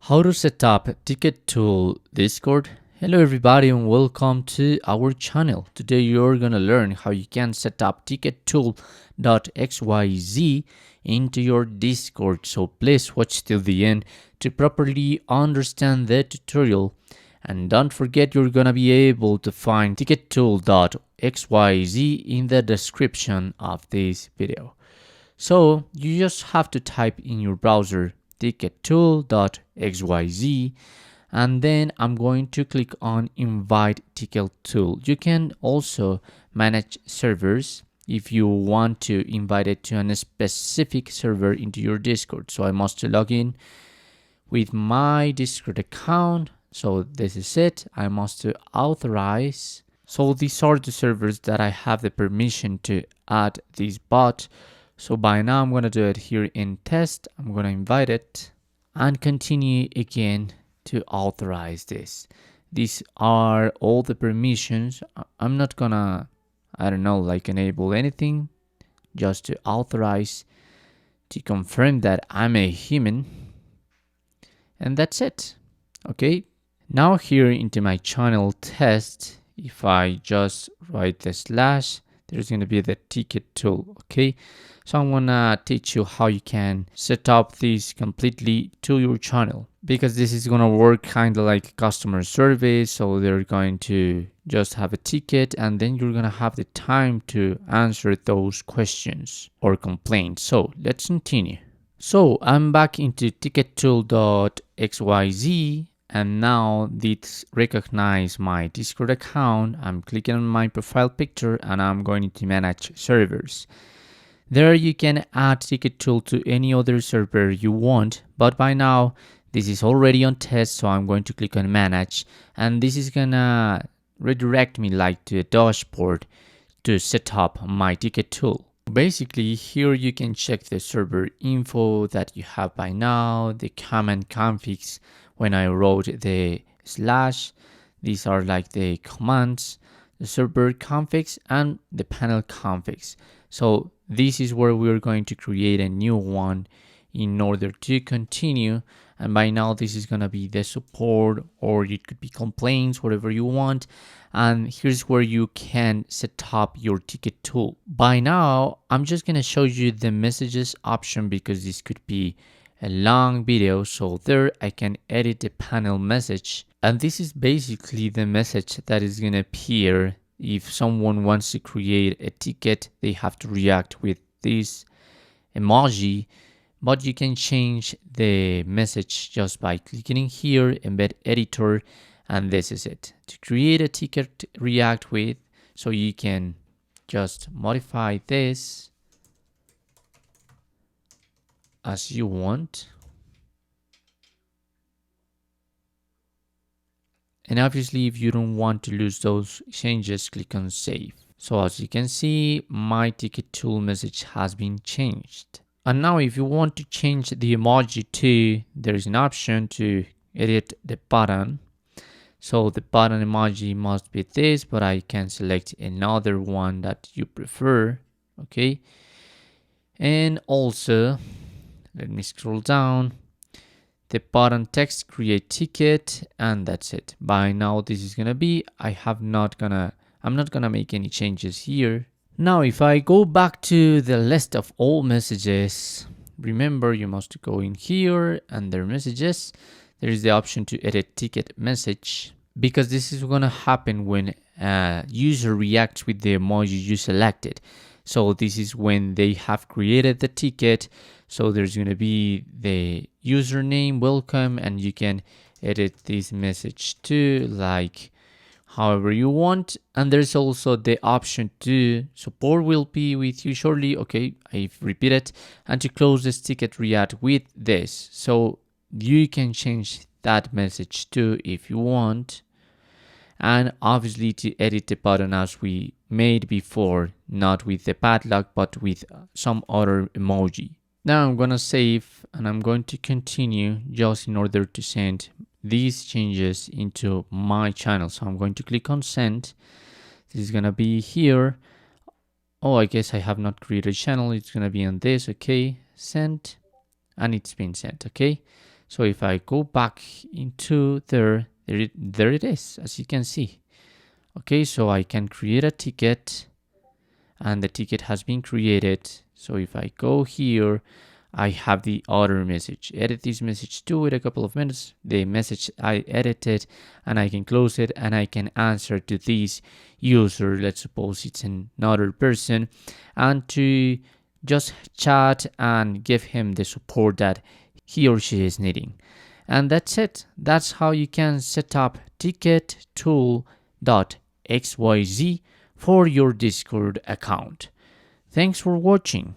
How to set up Ticket Tool Discord. Hello everybody and welcome to our channel. Today you're gonna learn how you can set up tickettool.xyz into your Discord. So please watch till the end to properly understand the tutorial. And don't forget you're gonna be able to find tickettool.xyz in the description of this video. So you just have to type in your browser tickettool.xyz and then I'm going to click on invite ticket tool. You can also manage servers if you want to invite it to a specific server into your Discord. So I must log in with my Discord account. So this is it. I must authorize. So these are the servers that I have the permission to add this bot. So by now I'm going to do it here in test. I'm going to invite it and continue again to authorize this. These are all the permissions. I'm not gonna, enable anything, just to authorize, to confirm that I'm a human. And that's it. Okay. Now here into my channel test, if I just write the slash, there's going to be the ticket tool. Okay. So I'm gonna teach you how you can set up this completely to your channel, because this is gonna work kind of like customer service. So they're going to just have a ticket and then you're gonna have the time to answer those questions or complaints. So let's continue. So I'm back into tickettool.xyz and now this recognize my Discord account. I'm clicking on my profile picture and I'm going to manage servers. There you can add ticket tool to any other server you want, but by now this is already on test, so I'm going to click on manage and this is gonna redirect me like to a dashboard to set up my ticket tool. Basically here you can check the server info that you have by now, the command configs when I wrote the slash. These are like the commands, the server configs and the panel configs. So this is where we're going to create a new one in order to continue. And by now this is going to be the support, or it could be complaints, whatever you want. And here's where you can set up your ticket tool. By now I'm just going to show you the messages option because this could be a long video. So there I can edit the panel message, and this is basically the message that is going to appear if someone wants to create a ticket. They have to react with this emoji, but you can change the message just by clicking here, embed editor, and this is it. To create a ticket to react with, so you can just modify this as you want. And obviously if you don't want to lose those changes, click on save. So as you can see, my ticket tool message has been changed. And now if you want to change the emoji too, there is an option to edit the button. So the button emoji must be this, but I can select another one that you prefer. Okay. And also, let me scroll down. The button text create ticket, and that's it. By now this is gonna be, I'm not gonna make any changes here. Now if I go back to the list of all messages, remember you must go in here under messages. There is the option to edit ticket message, because this is gonna happen when a user reacts with the emoji you selected. So this is when they have created the ticket. So there's going to be the username, welcome, and you can edit this message too, like however you want. And there's also the option to support will be with you shortly. Okay, I've repeated. And to close this ticket, react with this. So you can change that message too if you want. And obviously to edit the button as we made before, not with the padlock, but with some other emoji. Now I'm gonna save and I'm going to continue just in order to send these changes into my channel. So I'm going to click on send. This is gonna be here. Oh, I guess I have not created a channel. It's gonna be on this. Okay, send, and it's been sent. Okay, So if I go back into there it is, as you can see. Okay, so I can create a ticket, and the ticket has been created. So if I go here, I have the other message. Edit this message too. Wait a couple of minutes. The message I edited, and I can close it, and I can answer to this user. Let's suppose it's another person, and to just chat and give him the support that he or she is needing. And that's it. That's how you can set up tickettool.xyz for your Discord account. Thanks for watching.